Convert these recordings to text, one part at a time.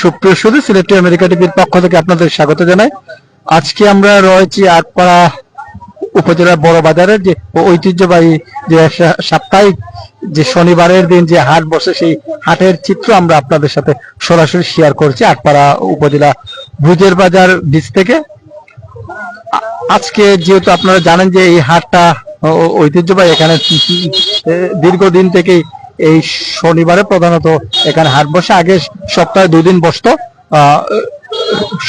সুপ্রিয় সুধী, select America টিভির পক্ষ থেকে আপনাদের স্বাগত জানাই। আজকে আমরা রয়েছি আটপাড়া উপজেলার বড় বাজারের যে ঐতিহ্যবাহী যে সাপ্তাহিক যে শনিবারের দিন যে হাট বসে, সেই হাটের চিত্র আমরা আপনাদের সাথে সরাসরি শেয়ার করছি আটপাড়া উপজেলা ভুজের বাজার বীজ থেকে। আজকে যেহেতু আপনারা জানেন যে এই হাটটা ঐতিহ্যবাহী, এখানে দীর্ঘদিন থেকেই এই শনিবারে প্রধানত এখানে হাট বসে। আগে সপ্তাহে 2 দিন বসতো,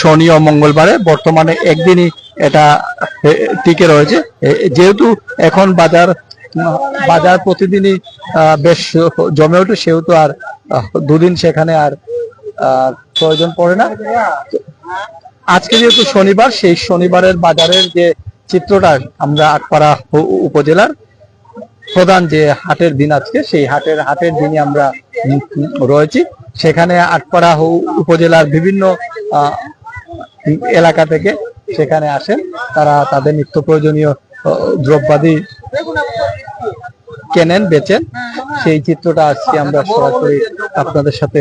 শনি ও মঙ্গলবারে। বর্তমানে একদিনই এটা টিকে রয়েছে। যেহেতু এখন বাজার প্রতিদিনই বেশ জমে ওঠে, সেহেতু আর 2 দিন সেখানে আর প্রয়োজন পড়ে না। আজকে যেহেতু শনিবার, সেই শনিবারের বাজারের যে চিত্রটা আমরা আটপাড়া উপজেলার প্রধান যে হাটের দিন আজকে, সেই হাটের দিনই আমরা রয়েছি। সেখানে আটপাড়া উপজেলার বিভিন্ন এলাকা থেকে সেখানে আসেন, তারা তাদের নিত্য প্রয়োজনীয় দ্রব্যাদি কেনেন, বেচেন। সেই চিত্রটা আজকে আমরা সরাসরি আপনাদের সাথে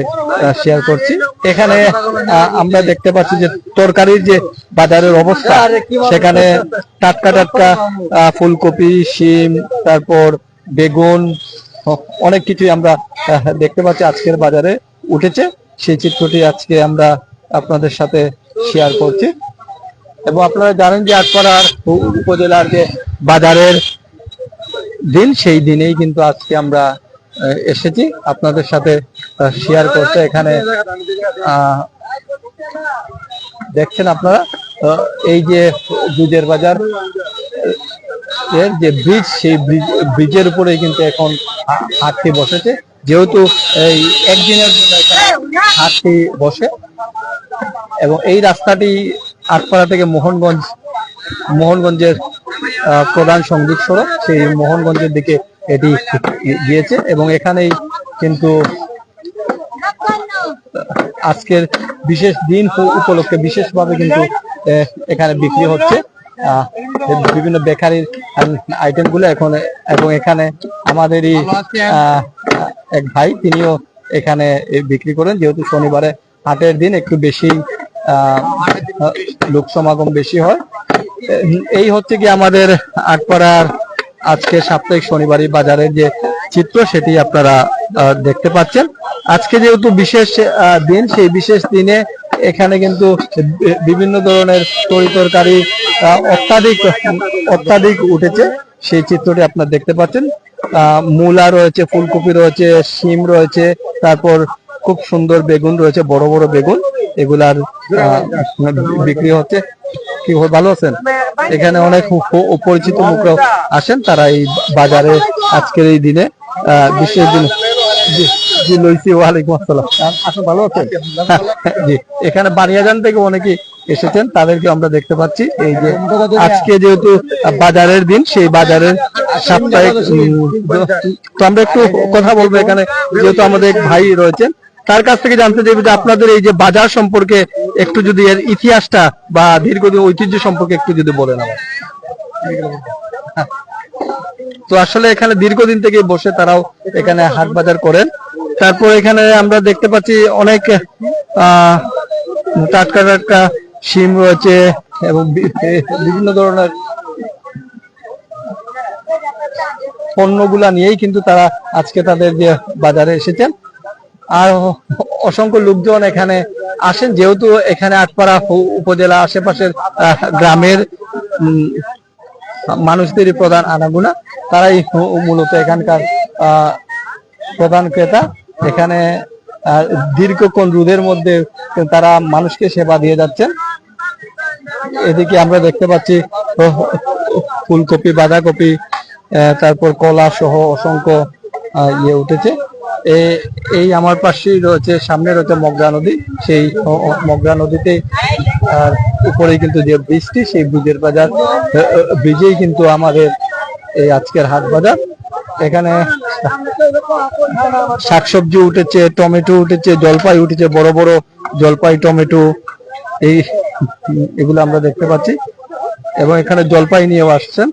শেয়ার করছি। এখানে আমরা দেখতে পাচ্ছি যে তরকারির যে বাজারের অবস্থা, সেখানে টাটকা টাটকা ফুলকপি, শিম, তারপর বেগুন, অনেক কিছুই আমরা দেখতে পাচ্ছি আজকের বাজারে উঠেছে। সেই চিত্রটি আজকে আমরা আপনাদের সাথে শেয়ার করছি। এবং আপনারা জানেন যে আটপাড়ার উপজেলার যে বাজারের দিন, সেই দিনেই কিন্তু আজকে আমরা এসেছি আপনাদের সাথে শেয়ার করতে। এখানে দেখছেন আপনারা এই যে ভুজের বাজার এর যে ব্রিজ, সেই ব্রিজের উপরে কিন্তু এখন হাটটি বসেছে। যেহেতু এই একদিনের জন্য হাটটি বসে, এবং এই রাস্তাটি আটপাড়া থেকে মোহনগঞ্জের প্রধান সংযোগ সড়ক, সেই মোহনগঞ্জের দিকে এটি গিয়েছে। এবং এখানেই কিন্তু আজকের বিশেষ দিন উপলক্ষে বিশেষভাবে কিন্তু এখানে বিক্রি হচ্ছে বিভিন্ন বেকারির আইটেম গুলো এখন। এবং এখানে আমাদেরই এক ভাই, তিনিও এখানে বিক্রি করেন। যেহেতু শনিবারে হাটের দিন একটু বেশি লোক সমাগম বেশি হয়। এই হচ্ছে কি আমাদের আটপাড়ার আজকে সাপ্তাহিক শনিবারী বাজারের যে চিত্র, সেটি আপনারা দেখতে পাচ্ছেন। আজকে যেহেতু বিশেষ দিন, সেই বিশেষ দিনে এখানে কিন্তু বিভিন্ন ধরনের তরিতরকারি অত্যাধিক উঠেছে। সেই চিত্রটি আপনারা দেখতে পাচ্ছেন। মূলা রয়েছে, ফুলকপি রয়েছে, শিম রয়েছে, তারপর খুব সুন্দর বেগুন রয়েছে, বড় বড় বেগুন। এগুলার বিক্রি হচ্ছে। কি ভালো আছেন? এখানে অনেক পরিচিত মুখরা আসেন, তারা এই বাজারে আজকের এই দিনে বিশেষ দিন। জি লইছি, ওয়ালাইকুম আসসালাম। আসলে ভালো আছেন? জি, এখানে বানিয়াজান থেকে অনেকে এসেছেন, তাদেরকে আমরা দেখতে পাচ্ছি। এই যে আজকে যেহেতু বাজারের দিন, সেই বাজারের সাপ্তাহিক, তো আমরা একটু কথা বলবো এখানে, যেহেতু আমাদের ভাই রয়েছেন, তার কাছ থেকে জানতে চাইব যে আপনাদের এই যে বাজার সম্পর্কে একটু যদি এর ইতিহাসটা বা দীর্ঘদিন ঐতিহ্য সম্পর্কে একটু যদি বলেন আমার। তো আসলে এখানে দীর্ঘদিন থেকে বসে তারাও এখানে হাট বাজার করেন। তারপর এখানে আমরা দেখতে পাচ্ছি অনেক টাটকা টাটকা শিম রয়েছে, এবং বিভিন্ন ধরনের পণ্যগুলা নিয়েই কিন্তু তারা আজকে তাদের যে বাজারে এসেছেন। আর অসংখ্য লোকজন এখানে আসেন, যেহেতু এখানে আটপাড়া উপজেলা আশেপাশের গ্রামের মানুষদেরই প্রধান আনাগোনা, তারাই মূলত এখানকার প্রধান ক্রেতা। এখানে দীর্ঘক্ষণ রোদের মধ্যে তারা মানুষকে সেবা দিয়ে যাচ্ছেন। এদিকে আমরা দেখতে পাচ্ছি ফুলকপি, বাঁধাকপি, তারপর কলা সহ অসংখ্য উঠেছে। এই আমার পাশেই রয়েছে, সামনে রয়েছে মগরা নদী। সেই মগরা নদীতে উপরেই কিন্তু যে ব্রিজটি, সেই ব্রিজের বাজার, ব্রিজেই কিন্তু আমাদের এই আজকের হাট বাজার। এখানে শাকসবজি উঠেছে, টমেটো উঠেছে, জলপাই উঠেছে, বড় বড় জলপাই, টমেটো, এগুলো আমরা দেখতে পাচ্ছি। এবং এখানে জলপাই নিয়েও আসছেন।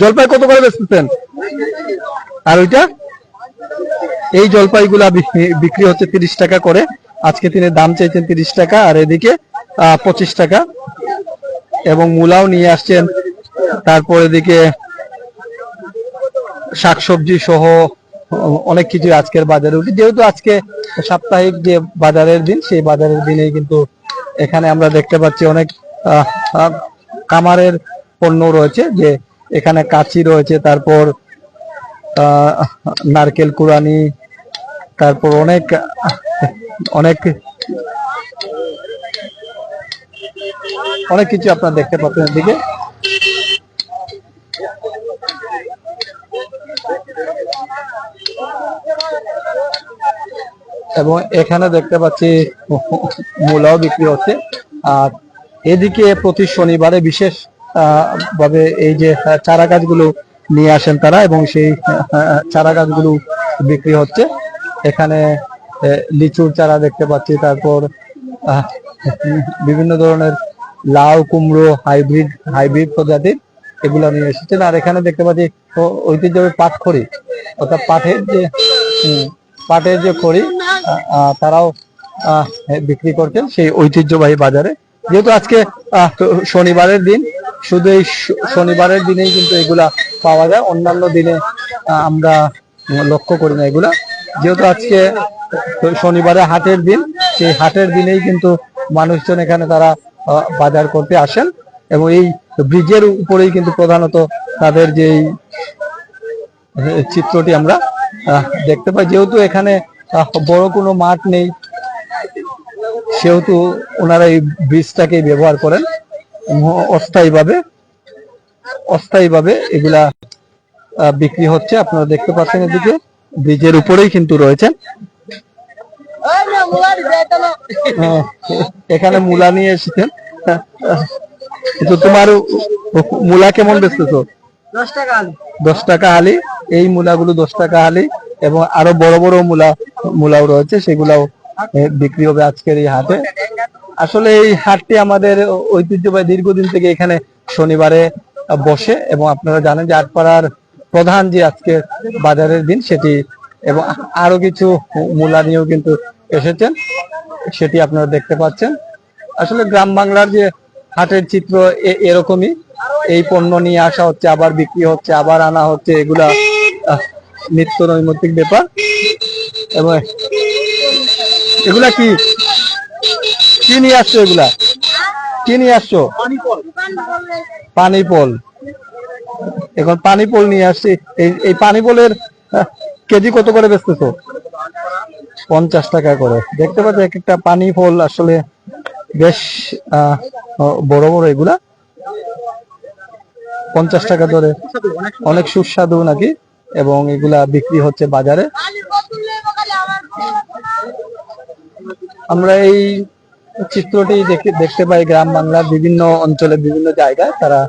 জলপাই কত করে বেচতেছেন? আর ওইটা, এই জলপাইগুলা বিক্রি হচ্ছে 30 টাকা করে। আজকে তিনি দাম চাইছেন 30 টাকা, আর এদিকে 25 টাকা। এবং মূলাও নিয়ে আসছেন। তারপর এদিকে শাকসবজি সহ অনেক কিছু আজকের বাজারে উঠে, যেহেতু আজকে সাপ্তাহিক যে বাজারের দিন, সেই বাজারের দিনেই কিন্তু এখানে আমরা দেখতে পাচ্ছি অনেক কামারের পণ্য রয়েছে। যে এখানে কাঁচি রয়েছে, তারপর নারকেল কুড়ানি, তারপর অনেক অনেক অনেক কিছু আপনারা দেখতে পাচ্ছেন এদিকে। এবং এখানে দেখতে পাচ্ছি মূলাও বিক্রি হচ্ছে। আর এদিকে প্রতি শনিবারে বিশেষ ভাবে এই যে চারা গাছগুলো নিয়ে আসেন তারা, এবং সেই চারা গাছগুলো বিক্রি হচ্ছে। এখানে লিচুর চারা দেখতে পাচ্ছি, তারপর বিভিন্ন ধরনের লাউ, কুমড়ো, হাইব্রিড প্রজাতির এগুলো নিয়ে এসেছেন। আর এখানে দেখতে পাচ্ছি ঐতিহ্যবাহী পাটখড়ি, অর্থাৎ পাটের যে খড়ি তারাও বিক্রি করছেন সেই ঐতিহ্যবাহী বাজারে। যেহেতু আজকে শনিবারের দিন, শুধু এই শনিবারের দিনেই কিন্তু এগুলা পাওয়া যায়, অন্যান্য দিনে আমরা লক্ষ্য করি না এগুলা। যেহেতু আজকে শনিবারে হাটের দিন, সেই হাটের দিনেই কিন্তু মানুষজন এখানে তারা বাজার করতে আসেন। এবং এই ব্রিজের উপরেই কিন্তু প্রধানত তাদের যে চিত্রটি আমরা দেখতে পাই। যেহেতু এখানে বড় কোনো মাঠ নেই, সেহেতু ওনারা এই ব্রিজটাকে ব্যবহার করেন অস্থায়ীভাবে এগুলা বিক্রি হচ্ছে। আপনারা দেখতে পাচ্ছেন এদিকে ব্রিজের উপরেই কিন্তু রয়েছেন। এখানে মূলা নিয়ে এসেছেন। তো তোমার মূলা কেমন বেচতেছো? 10 টাকা হালি। এই মূলাগুলো 10 টাকা হালি, এবং আরো বড় বড় মূলাও রয়েছে, সেগুলাও বিক্রি হবে আজকের এই হাটে। আসলে এই হাটটি আমাদের ঐতিহ্যবাহী, দীর্ঘদিন থেকে এখানে শনিবারে বসে। এবং আপনারা জানেন যে আটপাড়ার প্রধান যে আজকে বাজারের দিন সেটি, এবং আরো কিছু মূলা নিয়েও কিন্তু এসেছেন, সেটি আপনারা দেখতে পাচ্ছেন। আসলে গ্রাম বাংলার যে হাটের চিত্র এরকমই, এই পণ্য নিয়ে আসা হচ্ছে, আবার বিক্রি হচ্ছে, আবার আনা হচ্ছে, এগুলা নিত্য নৈমিত্তিক ব্যাপার। এবং এগুলা কি নিয়ে আসছো? এগুলা কি নিয়ে আসছো? পানি ফল। এখন পানি ফল নিয়ে আসছি। এই পানি ফলের কেজি কত করে বেচতেছো? 50 টাকা করে। দেখতে পাচ্ছি এক একটা পানি ফল আসলে বেশ বড় বড়, এগুলা 50 টাকা ধরে, অনেক সুস্বাদু নাকি। এবং এগুলা বিক্রি হচ্ছে বাজারে। আমরা এই চিত্রটি দেখতে পাই গ্রাম বাংলার বিভিন্ন অঞ্চলে, বিভিন্ন জায়গায় তারা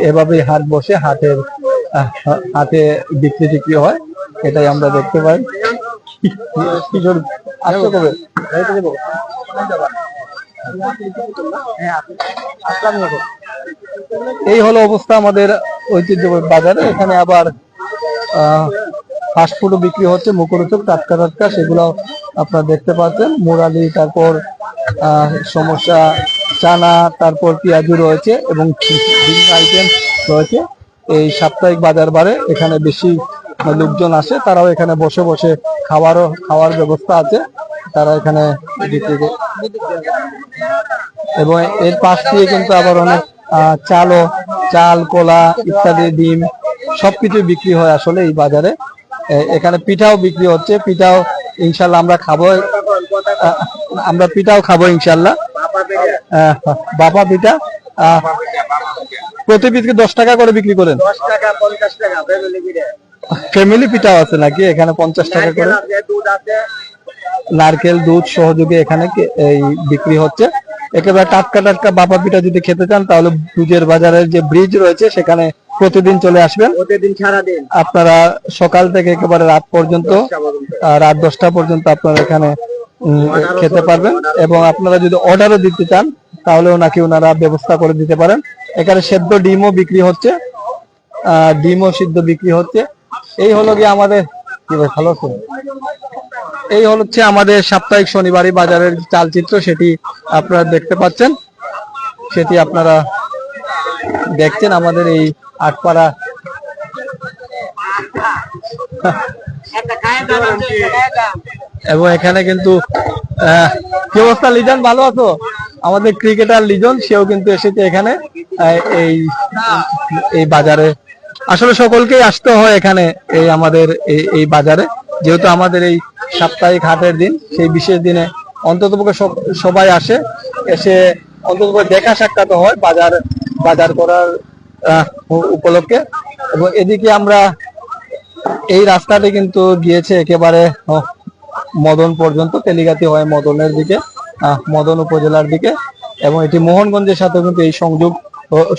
এভাবেই হাট বসে, হাটে বিক্রি হয়, এটাই আমরা দেখতে পাই। এই হলো অবস্থা আমাদের ঐতিহ্যবাহী বাজারে। এখানে আবার ফাস্টফুডও বিক্রি হচ্ছে, মুখরোচক, টাটকা, সেগুলো আপনারা দেখতে পাচ্ছেন। মুরালি, তারপর সমস্যা, চানা, তারপর পেঁয়াজু রয়েছে, এবং বিভিন্ন আইটেম রয়েছে। এই সাপ্তাহিক বাজার বারে এখানে বেশি লোকজন আসে, তারাও এখানে বসে বসে খাওয়ার ব্যবস্থা আছে, তারা এখানে এবং এর পাশ দিয়ে কিন্তু আবার অনেক চাল, কলা ইত্যাদি, ডিম সবকিছু বিক্রি হয় আসলে এই বাজারে। এখানে পিঠাও বিক্রি হচ্ছে, পিঠাও ইনশাল্লাহ আমরা পিঠাও খাবো ইনশাল্লাহ। বাপা পিঠা প্রতি পিস 10 টাকা করে বিক্রি করেন? 10 টাকা, 50 টাকা ফ্যামিলি পিঠাও আছে নাকি এখানে? 50 টাকা করে নারকেল, দুধ সহযোগে এখানে এই বিক্রি হচ্ছে। একেবারে টাটকা বাপা পিঠা যদি খেতে চান, তাহলে ব্রিজের বাজারের যে ব্রিজ রয়েছে সেখানে প্রতিদিন চলে আসবেন। প্রতিদিন সারাদিন আপনারা সকাল থেকে একেবারে রাত পর্যন্ত, রাত 10টা পর্যন্ত আপনারা এখানে খেতে পারবেন। এবং আপনারা যদি অর্ডারও দিতে চান, তাহলেও নাকি ওনারা ব্যবস্থা করে দিতে পারেন। এখানে সেদ্ধ ডিমও বিক্রি হচ্ছে, ডিমও সিদ্ধ বিক্রি হচ্ছে। এই হলো গিয়ে আমাদের, কি ভাই ভালো আছে? এই হচ্ছে আমাদের সাপ্তাহিক শনিবারই বাজারের চালচিত্র, সেটি আপনারা দেখতে পাচ্ছেন, সেটি আপনারা দেখছেন আমাদের এই আটপাড়া। এবং এখানে কিন্তু কি অবস্থা লিজন, ভালো আছো? আমাদের ক্রিকেটার লিজন, সেও কিন্তু এসেছে এখানে এই এই বাজারে। আসলে সকলকেই আসতে হয় এখানে এই আমাদের এই বাজারে, যেহেতু আমাদের এই সাপ্তাহিক হাটের দিন, সেই বিশেষ দিনে অন্ততপক্ষে সবাই আসে, এসে অন্ততপক্ষে দেখা সাক্ষাৎ হয় বাজার করার উপলক্ষে। এবং এদিকে আমরা এই রাস্তাটি কিন্তু গিয়েছে একেবারে মদন পর্যন্ত, তেলিগাতি হয় মদনের দিকে, মদন উপজেলার দিকে। এবং এটি মোহনগঞ্জের সাথে কিন্তু এই সংযোগ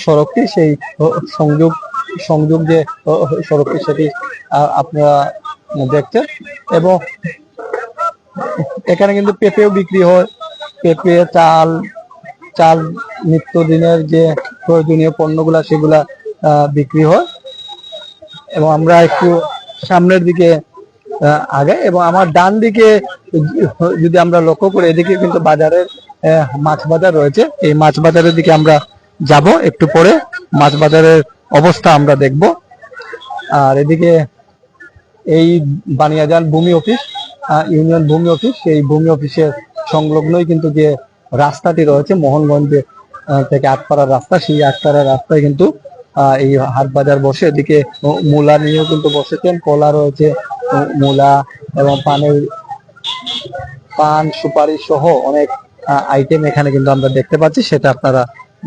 সড়কটি, সেই সংযোগ যে সড়কটি সেটি আপনারা দেখছেন। এবং এখানে কিন্তু পেঁপেও বিক্রি হয়, পেঁপে, চাল নিত্যদিনের যে প্রয়োজনীয় পণ্যগুলা সেগুলা বিক্রি হয়। এবং আমরা একটু সামনের দিকে আগে, এবং আমার ডান দিকে যদি আমরা লক্ষ্য করি, এদিকে কিন্তু বাজারের মাছ বাজার রয়েছে। এই মাছ বাজারের দিকে আমরা যাব একটু পরে, মাছ বাজারের অবস্থা আমরা দেখব। আর এদিকে এই বানিয়াজান ভূমি অফিস, ইউনিয়ন ভূমি অফিস, সেই ভূমি অফিসের সংলগ্নই কিন্তু যে রাস্তাটি রয়েছে মোহনগঞ্জে থেকে আটপাড়ার রাস্তা, সেই আটপাড়ার রাস্তায় কিন্তু এই হাট বাজার বসে। এদিকে মূলা নিয়েও কিন্তু বসেছেন, কলা রয়েছে, মূলা এবং পান সুপারি সহ অনেক আইটেম এখানে কিন্তু আমরা দেখতে পাচ্ছি, সেটা আপনারা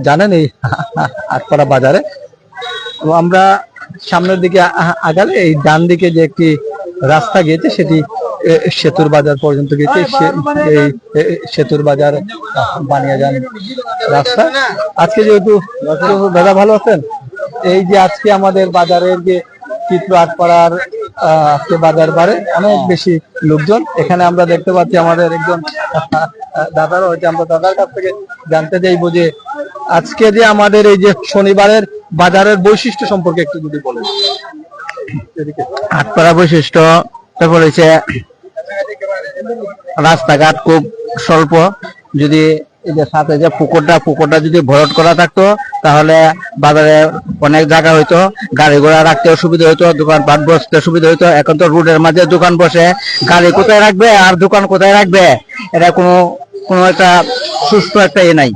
জানেন এই আটপাড়া বাজারে। আমরা সামনের দিকে আগালে এই ডান দিকে যে একটি রাস্তা গিয়েছে, সেটি সেতুর বাজার পর্যন্ত গিয়েছে। এই সেতুর বাজার বানিয়াজান রাস্তা। আজকে যেহেতু দাদা ভালো আছেন, এই যে আজকে আমাদের বাজারের যে চিত্র, আটপাড়ার আজকে বাজার বারে অনেক বেশি লোকজন। এখানে আমরা দেখতে পাচ্ছি আমাদের একজন দাদা রয়েছে, আমরা দাদার কাছ থেকে জানতে চাইবো যে আজকে যে আমাদের এই যে শনিবারের বাজারের বৈশিষ্ট্য সম্পর্কে একটু যদি বলেন। আটপাড়া বৈশিষ্ট্য বলেছে রাস্তাঘাট খুব স্বল্প, যদি এই যে সাথে যে পুকুরটা যদি ভরাট করা থাকতো তাহলে বাজারে অনেক জায়গা হইতো, গাড়ি ঘোড়া রাখতে সুবিধা হইতো, দোকান পাট বসতে সুবিধা হইতো। এখন তো রোডের মাঝে দোকান বসে, গাড়ি কোথায় রাখবে আর দোকান কোথায় রাখবে, এটা কোনো একটা সুস্থ একটা নাই।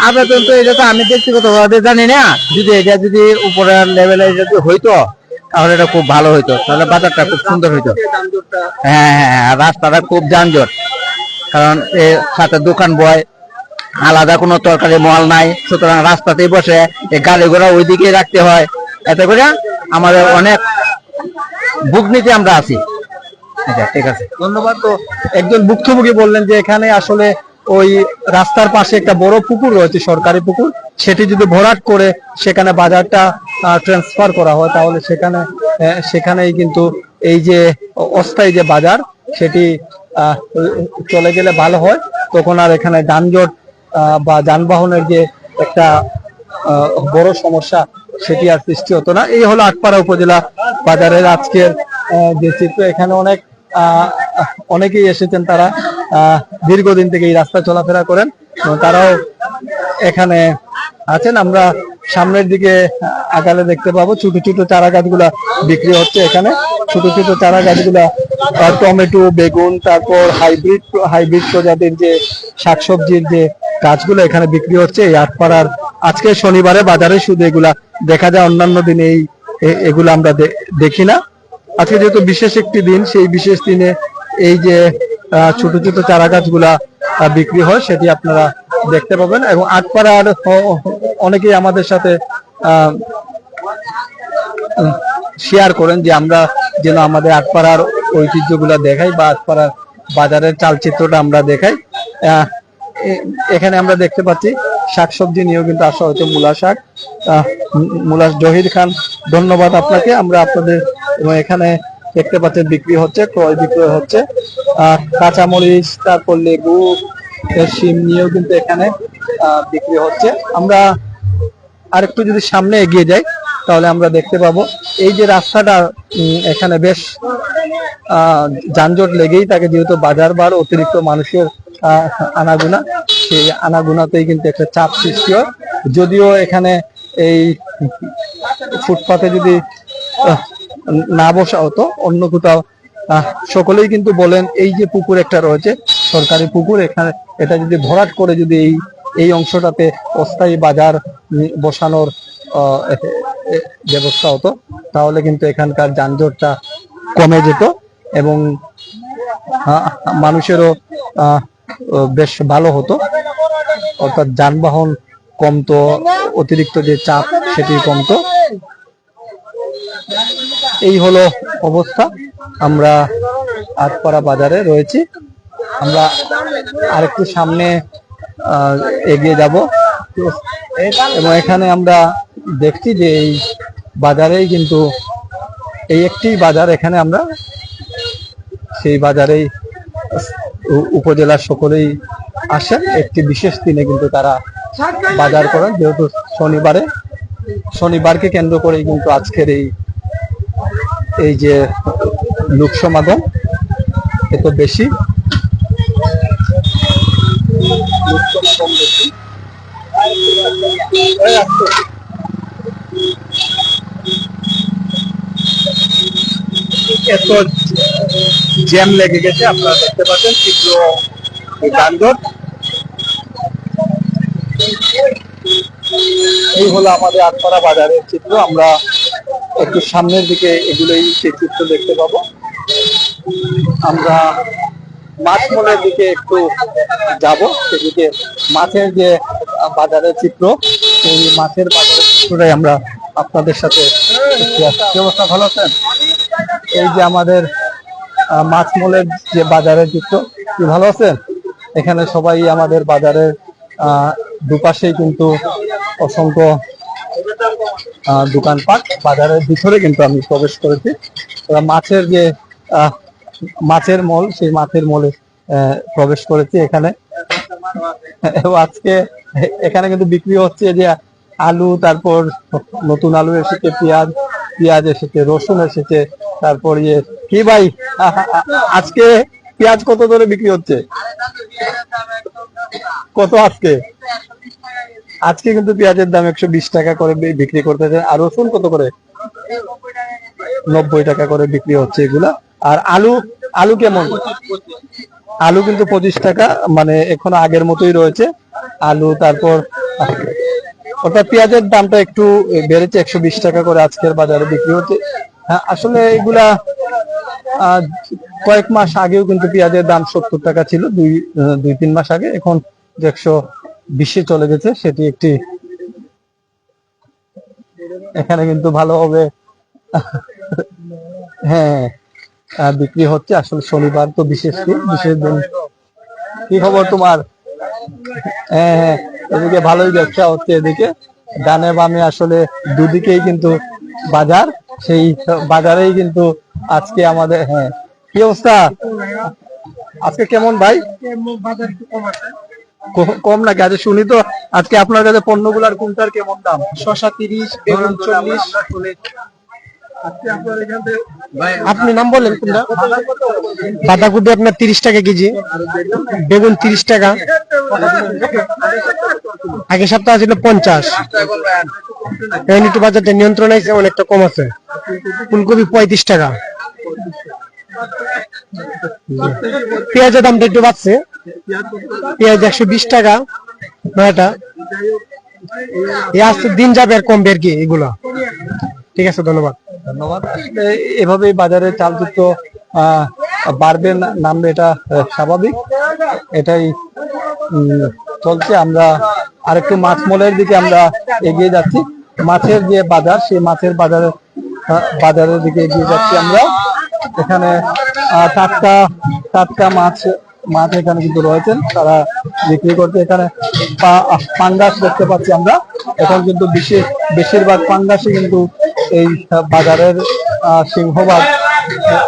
আবেদন তো এটা তো আমি ব্যক্তিগতভাবে জানি না, যদি উপরের লেভেলে যদি হইতো তাহলে এটা খুব ভালো হইতো, তাহলে বাজারটা খুব সুন্দর হইতো। হ্যাঁ, রাস্তাটা খুব যানজট, কারণ এর সাথে দোকান বয়, আলাদা কোনো তরকারি মহল নাই, সুতরাং রাস্তাতেই বসে এই গাড়ি ঘোড়া ওইদিকে রাখতে হয়। এতে করে আমাদের অনেক ভুগনিতে আমরা আছি। ঠিক আছে, ধন্যবাদ। তো একজন ভুক্তভোগী বললেন যে এখানে আসলে ওই রাস্তার পাশে একটা বড় পুকুর রয়েছে, সরকারি পুকুর, সেটি যদি ভরাট করে সেখানে বাজারটা ট্রান্সফার করা হয় তাহলে সেখানেই কিন্তু এই যে অস্থায়ী যে বাজার সেটি চলে গেলে ভালো হয়। তখন আর এখানে যানজট বা যানবাহনের যে একটা বড় সমস্যা সেটি আর সৃষ্টি হতো না। এই হলো আটপাড়া উপজেলা বাজারের আজকের যে চিত্র। এখানে অনেকেই এসেছেন, তারা দীর্ঘদিন থেকে এই রাস্তা চলাফেরা করেন, তারাও এখানে আছেন। আমরা সামনের দিকে আগালে দেখতে পাবো ছোট ছোট চারা গাছগুলা বিক্রি হচ্ছে। এখানে ছোট ছোট চারা গাছগুলা টমেটো, বেগুন, তারপর হাইব্রিড প্রজাতির যে শাকসবজির যে গাছগুলো এখানে বিক্রি হচ্ছে এই আটপাড়ার আজকে শনিবারে বাজারে। শুধু এগুলা দেখা যায়, অন্যান্য দিনে এগুলো আমরা দেখি না। আজকে যেহেতু বিশেষ একটি দিন, সেই বিশেষ দিনে এই যে ছোট ছোট চারা গাছগুলা বিক্রি হয় সেটি আপনারা দেখতে পাবেন। এবং আটপাড়ার অনেকেই আমাদের সাথে শেয়ার করেন যে আমরা যেন আমাদের আটপাড়ার ঐতিহ্যগুলা দেখাই বা আটপাড়ার বাজারের চালচিত্রটা আমরা দেখাই। এখানে আমরা দেখতে পাচ্ছি শাকসবজি নিয়েও কিন্তু আসা হচ্ছে, মূলা জহির খান, ধন্যবাদ আপনাকে। আমরা আপনাদের এখানে দেখতে পাচ্ছেন বিক্রি হচ্ছে, ক্রয় বিক্রয় হচ্ছে। কাঁচামরিচ, তারপর লেবু, শিম নিয়েও কিন্তু এখানে বিক্রি হচ্ছে। আমরা আরেকটু যদি সামনে এগিয়ে যাই তাহলে আমরা দেখতে পাবো এই যে রাস্তাটা এখানে বেশ যানজট লেগেই থাকে, যেহেতু বাজার বার, অতিরিক্ত মানুষের আনাগোনা, সেই আনাগোনাতেই কিন্তু একটা চাপ সৃষ্টি হয়। যদিও এখানে এই ফুটপাতে যদি না বসা হতো, অন্য কোথাও সকলেই কিন্তু বলেন এই যে পুকুর একটা রয়েছে, সরকারি পুকুর, এখানে এটা যদি ভরাট করে যদি এই অংশটাতে অস্থায়ী বাজার বসানোর ব্যবস্থা হতো, তাহলে কিন্তু এখানকার যানজটটা কমে যেত এবং মানুষেরও বেশ ভালো হতো, অর্থাৎ যানবাহন কমতো, অতিরিক্ত যে চাপ সেটি কমতো। এই হলো অবস্থা। আমরা আটপাড়া বাজারে রয়েছি, আমরা আরেকটু সামনে এগিয়ে যাব এবং এখানে আমরা দেখছি যে এই বাজারেই কিন্তু এই একটি বাজার, এখানে আমরা সেই বাজারেই উপজেলার সকলেই আসেন একটি বিশেষ দিনে কিন্তু তারা বাজার করেন, যেহেতু শনিবারকে কেন্দ্র করেই কিন্তু আজকের এই যে লোক সমাগম এত বেশি। এত জ্যাম লেগে গেছে, আপনারা দেখতে পাচ্ছেন তীব্র যানজট। এই হলো আমাদের আটপাড়া বাজারের চিত্র। আমরা একটু সামনের দিকে এগুলোই সেই চিত্র দেখতে পাবো। আমরা মাছ মলের দিকে একটু যাব, সেদিকে মাছের যে বাজারের চিত্র, এই মাছের বাজারের চিত্রটাই আমরা আপনাদের সাথে। কি অবস্থা, ভালো আছেন? এই যে আমাদের মাছ মলের যে বাজারের চিত্র, কি ভালো আছেন? এখানে সবাই আমাদের বাজারের দুপাশেই কিন্তু অসংখ্য দোকানপাট, বাজারের ভিতরে কিন্তু আমি প্রবেশ করেছি। মাছের যে মাছের মল, সেই মাছের মলে প্রবেশ করেছি এখানে। আজকে এখানে কিন্তু বিক্রি হচ্ছে যে আলু, তারপর নতুন আলু এসেছে, পেঁয়াজ এসেছে, রসুন এসেছে, তারপর কি ভাই আজকে পেঁয়াজ কত করে বিক্রি হচ্ছে? কত আজকে? আজকে কিন্তু পেঁয়াজের দাম 120 টাকা করে বিক্রি করতেছে। আর রসুন কত করে? 90 টাকা করে বিক্রি হচ্ছে এগুলা। আর আলু কেমন? আলু কিন্তু 25 টাকা, মানে এখন আগের মতোই রয়েছে আলু। তারপর অর্থাৎ পেঁয়াজের দামটা একটু বেড়েছে, 120 টাকা করে আজকের বাজারে বিক্রি হচ্ছে। হ্যাঁ, আসলে এগুলা কয়েক মাস আগেও কিন্তু পেঁয়াজের দাম 70 টাকা ছিল, 2-3 মাস আগে। এখন 120-এ চলে গেছে। সেটি একটি এখানে কিন্তু ভালোভাবে হ্যাঁ বিক্রি হচ্ছে। আসলে শনিবার তো বিশেষ দিন। কি খবর তোমার? হ্যাঁ, এদিকে ভালোই ব্যবসা হচ্ছে, এদিকে ডানে বামে আসলে দুদিকেই কিন্তু বাজার। সেই বাজারেই কিন্তু আজকে আমাদের কি অবস্থা আজকে কেমন ভাই? কম নাকি? আজ শুনি তো আজকে আপনার কাছে পণ্যগুলার কোনটার কেমন দাম? শসা 30, বেগুন 40। আপনি নাম বলেন কোনটা? বাঁধাকপি আপনার 30 টাকা কেজি, বেগুন 30 টাকা, আগের সপ্তাহে ছিল 50। একটু বাজারটা নিয়ন্ত্রণ আছে, অনেকটা কম আছে। ফুলকপি 35 টাকা। পেঁয়াজের দামটা একটু বাড়ছে, পেঁয়াজ 120 টাকা নয়টা। আজকে দিন যাবে আর কমবে আর কি এগুলো। ঠিক আছে, ধন্যবাদ। এভাবেই বাজারে চালচিত্র বাড়বে, নামবে, এটা স্বাভাবিক, এটাই চলছে। আমরা আরেকটু মাছ মলের দিকে আমরা এগিয়ে যাচ্ছি। মাছের যে বাজার, সেই মাছের বাজারের দিকে এগিয়ে যাচ্ছি আমরা। এখানে টাটকা মাছ এখানে কিন্তু রয়েছেন, তারা বিক্রি করছে। এখানে পাঙ্গাস দেখতে পাচ্ছি আমরা। এখন কিন্তু বেশিরভাগ পাঙ্গাসই কিন্তু এই বাজারের সিংহভাগ।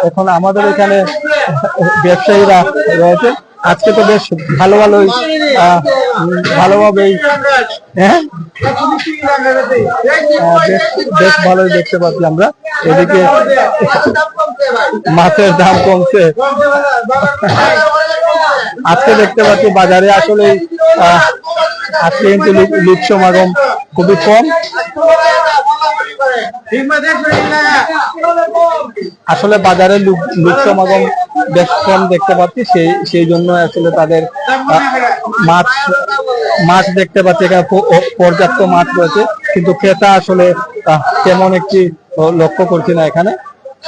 এখন আমাদের এখানে ব্যবসায়ীরা রয়েছে, আজকে তো বেশ ভালো ভালোই ভালোভাবেই হ্যাঁ বেশ ভালোই দেখতে পাচ্ছি আমরা। এদিকে মাছের দাম কমছে। আজকে দেখতে পাচ্ছি বাজারে আসলে আজকে কিন্তু লোক সমাগম খুবই কম। আসলে বাজারে লোক সমাগম বেশ কম দেখতে পাচ্ছি, সেই জন্য আসলে তাদের মাছ দেখতে পাচ্ছি এখানে পর্যাপ্ত মাছ রয়েছে, কিন্তু ক্রেতা আসলে তেমন একটি লক্ষ্য করছি না এখানে।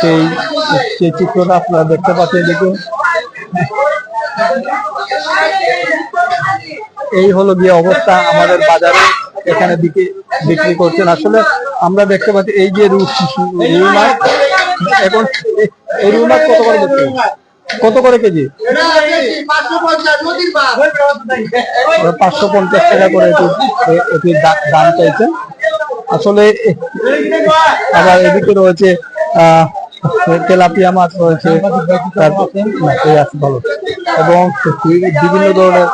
সেই চিত্রটা আপনারা দেখতে পাচ্ছেন। দেখুন এই হলো গিয়ে অবস্থা আমাদের বাজারে, এখানে বিক্রি করছেন। আসলে আমরা দেখতে পাচ্ছি এই যে রুই মাছ, এখন এই রুই মাছ কত করে কেজি? 550 টাকা করে এটির দাম চাইছেন। আসলে আবার এদিকে রয়েছে তেলাপিয়া মাছ রয়েছে, এবং বিভিন্ন ধরনের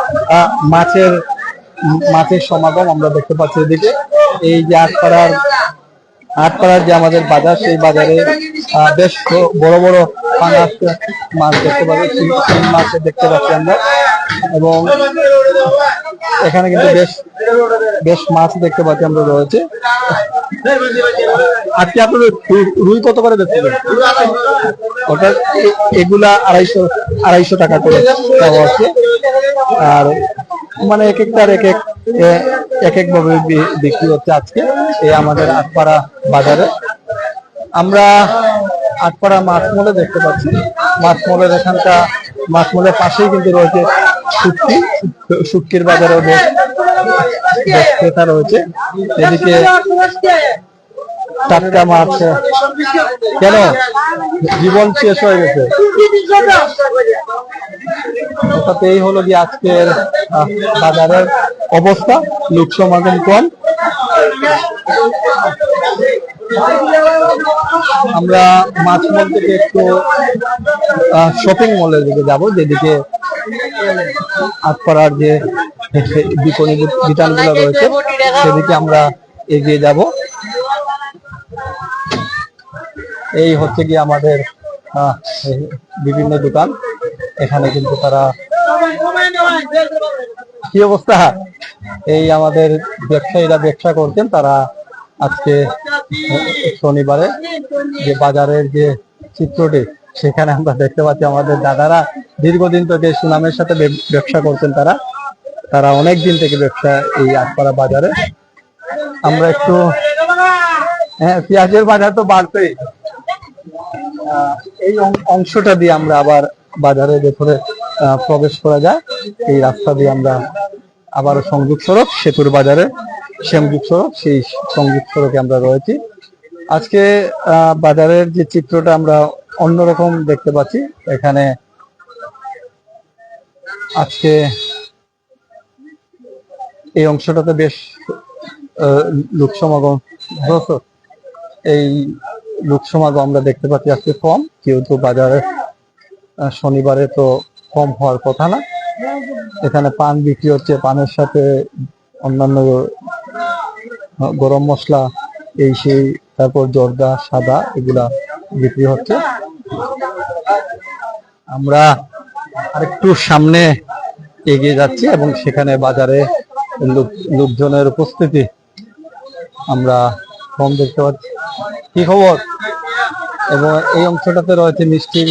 মাছের সমাগম আমরা দেখতে পাচ্ছি। এদিকে এই যে আটপাড়ার যে আমাদের বাজার, সেই বাজারে বেশ বড় বড় পাঙাশ মাছ দেখতে পাচ্ছি, শিং মাছ দেখতে পাচ্ছি আমরা। এবং এখানে কিন্তু বেশ মাছ দেখতে পাচ্ছি আমরা রয়েছে। আজকে আপনার রুই কত করে দেখছেন? ওটা এগুলা 250 টাকা করে দেওয়া হচ্ছে। আর মানে এক একটার এক এক ভাবে বিক্রি হচ্ছে আজকে এই আমাদের আটপাড়া বাজারে। আমরা আটপাড়া মাছ মলে দেখতে পাচ্ছি। মাছ মলের এখানকার মাছ মলের পাশেই কিন্তু রয়েছে শুটকির বাজারেও বেশ ক্রেতা রয়েছে। এদিকে টাটকা মাছ কেন জীবন শেষ হয়ে গেছে। এই হলো কি আজকের বাজারের অবস্থা, লোক সমাগম কম। আমরা মাছ মল থেকে একটু শপিং মলের দিকে যাবো, যেদিকে আটপাড়ার যে বিপণী বিতানগুলো রয়েছে সেদিকে আমরা এগিয়ে যাব। এই হচ্ছে কি আমাদের বিভিন্ন দোকান, এখানে কিন্তু তারা কি অবস্থা, এই আমাদের ব্যবসায়ীরা ব্যবসা করছেন, তারা আজকে শনিবারে যে বাজারের যে চিত্রটি সেখানে আমরা দেখতে পাচ্ছি আমাদের দাদারা দীর্ঘদিন থেকে সুনামের সাথে ব্যবসা করছেন। তারা অনেক দিন থেকে ব্যবসা এই আটপাড়া বাজারে। আমরা একটু পেঁয়াজের বাজার তো বাড়তেই, এই অংশটা দিয়ে আমরা আবার বাজারে ভেতরে প্রবেশ করা যায়। এই রাস্তা দিয়ে আমরা আবার সংযোগ সড়ক সেতুর বাজারে সংযোগ সড়ক, সেই সংযোগ সড়কে আমরা রয়েছি। আজকে বাজারের যে চিত্রটা আমরা অন্যরকম দেখতে পাচ্ছি। এখানে আজকে এই অংশটাতে বেশ লোক সমাগম, এই লোক সমাগম আমরা দেখতে পাচ্ছি আজকে কম, যেহেতু বাজারে শনিবারে তো কম হওয়ার কথা না। এখানে পান বিক্রি হচ্ছে, পানের সাথে অন্যান্য গরম মশলা এই সেই, তারপর জর্দা সাদা এগুলা বিক্রি হচ্ছে। আমরা আরেকটু সামনে এগিয়ে যাচ্ছি এবং সেখানে বাজারে লোকজনের উপস্থিতি আমরা কম দেখতে পাচ্ছি। কি খবর? এবং এই অংশটাতে রয়েছে মিষ্টির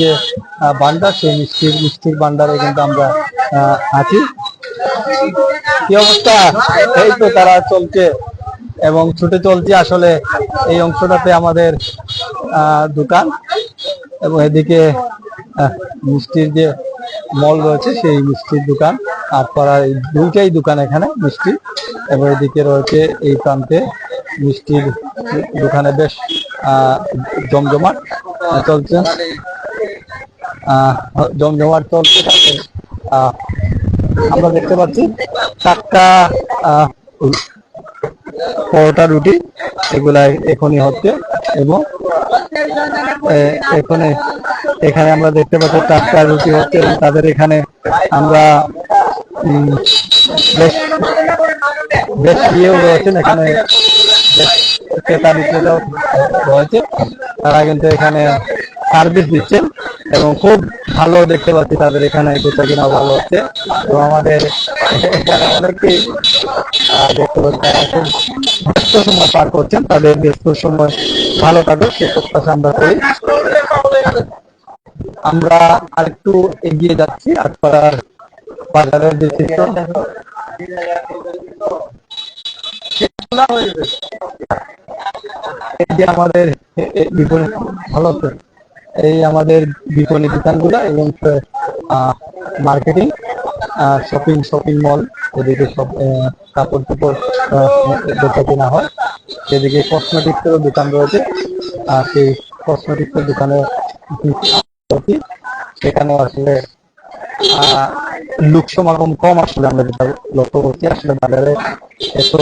যে ভান্ডার, সেই মিষ্টির ভান্ডারে কিন্তু আমরা আছি। কি অবস্থা? এই তো তারা চলছে এবং ছুটে চলছে। আসলে এই অংশটাতে আমাদের দোকান এবং এদিকে মিষ্টির যে মল রয়েছে সেই মিষ্টির দোকান, আর পাড়ার দুইটাই দোকান এখানে মিষ্টি, এবং এদিকে রয়েছে এই প্রান্তে মিষ্টির দোকানে বেশ জমজমাট চলছে। আমরা দেখতে পাচ্ছি টাটকা পরোটা রুটি এগুলা এখনই হচ্ছে, এবং এখানে এখানে আমরা দেখতে পাচ্ছি টাটকা রুটি হচ্ছে এবং তাদের এখানে আমরা বেশ বেশ ইয়েও রয়েছেন এখানে, বেশ ক্রেতা বিক্রেতাও রয়েছে, তারা কিন্তু এখানে সার্ভিস দিচ্ছেন এবং খুব ভালো দেখতে পাচ্ছি তাদের এখানে বেচা কিনা ভালো হচ্ছে। তো আমাদের এখানে অনেকেই দেখতে পাচ্ছি তারা খুব ব্যস্ত সময় পার করছেন, তাদের ব্যস্ত সময় ভালো কাটুক সে প্রত্যাশা আমরা করি। আমরা আরেকটু এগিয়ে যাচ্ছি আটপাড়ার বাজারের যে চিত্র, এই যে আমাদের বিপণী ভালো হচ্ছে, এই আমাদের বিপণী বিতানগুলা এবং মার্কেটিং শপিং মল, এদিকে সব কাপড় চোপড় বেচা কেনা হয়, সেদিকে কসমেটিক্সেরও দোকান রয়েছে, আর সেই কসমেটিক্সের দোকানে সেখানে আসলে লোক সমাগম কম, আসলে আমরা যেটা লক্ষ্য করছি আসলে বাজারে এত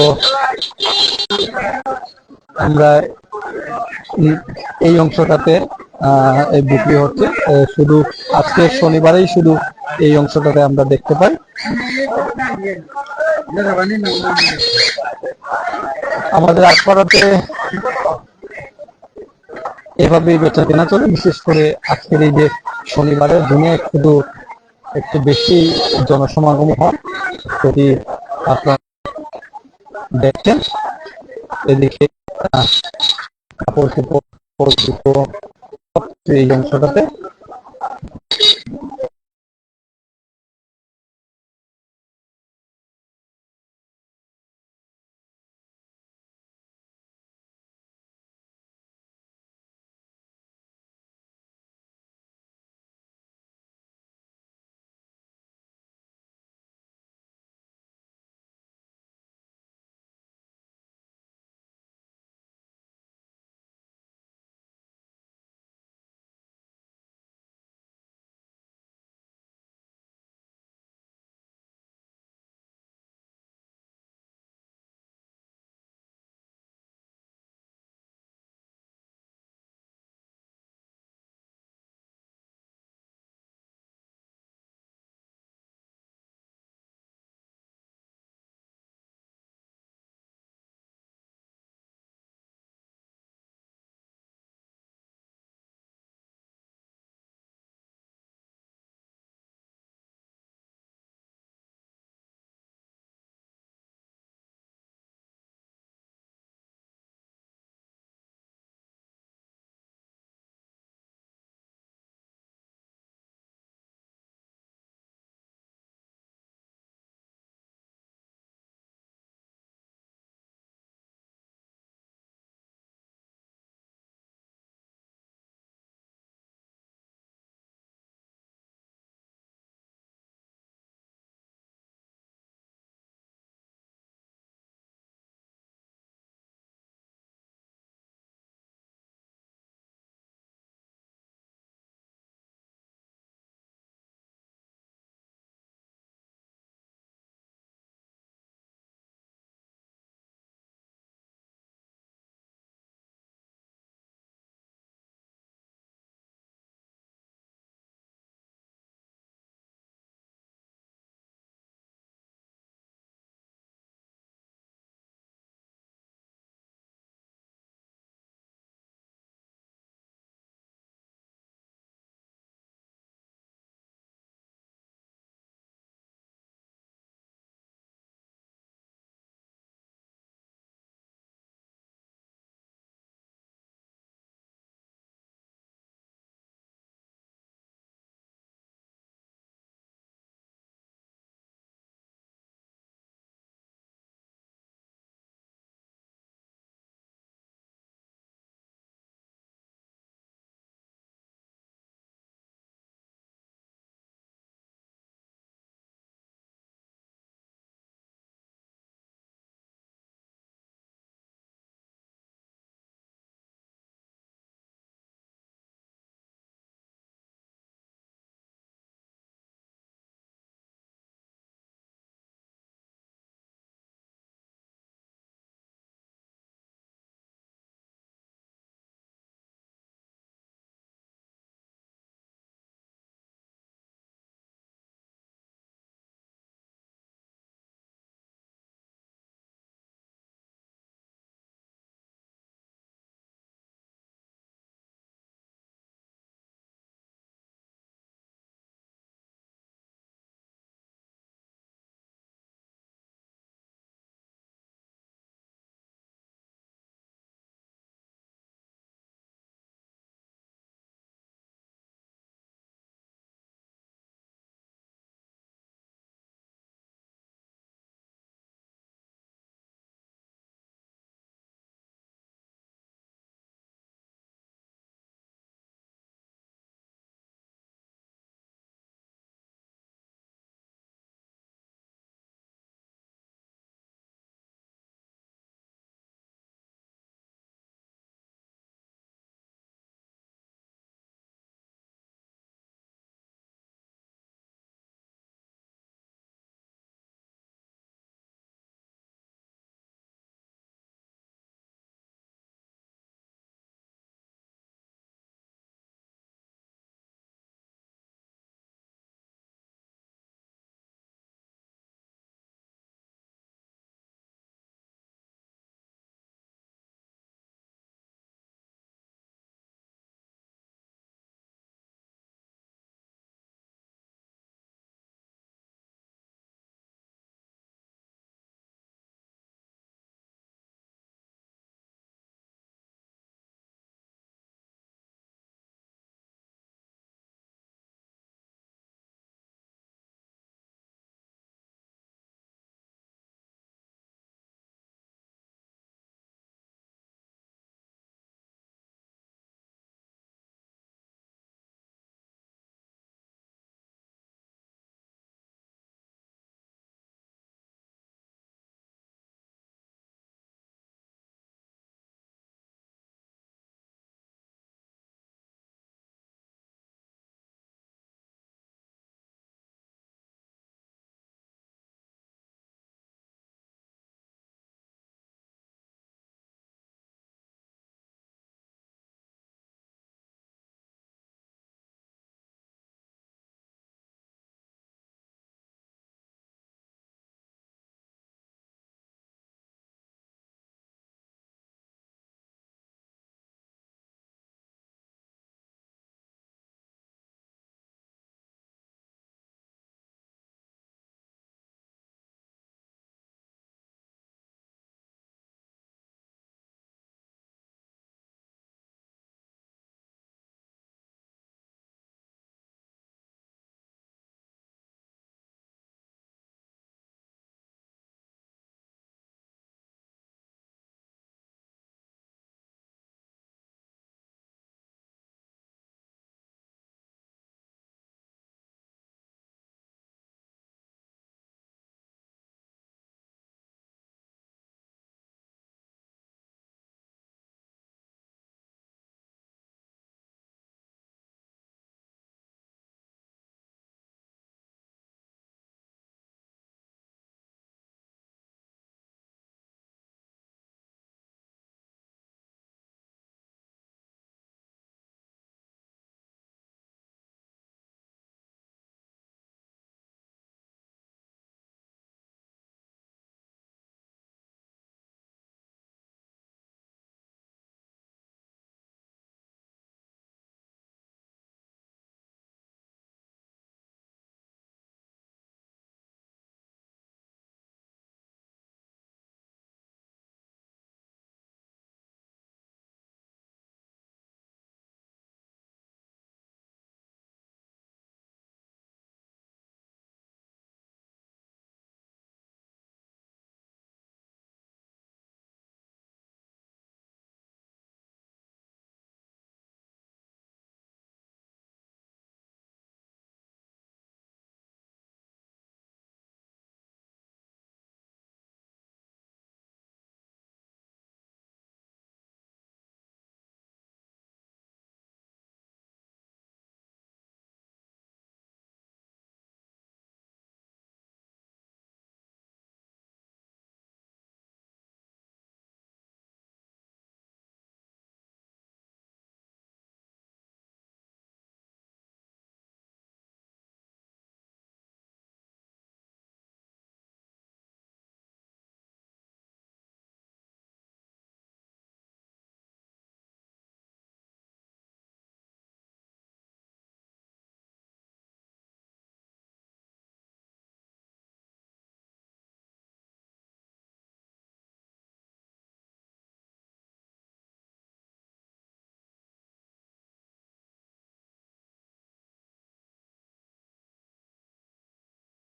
আমরা এই অংশটাতে বিক্রি হচ্ছে শুধু আজকে শনিবারেই শুধু এই অংশটাতে আমরা দেখতে পাই। আমাদের আটপাড়াতে এভাবেই বেচা কেনা চলে, বিশেষ করে আজকের এই যে শনিবারের দিনে শুধু একটু বেশি জনসমাগম হয়, যদি আপনারা দেখছেন এদিকে কাপড় চোপড় এই অংশটাতে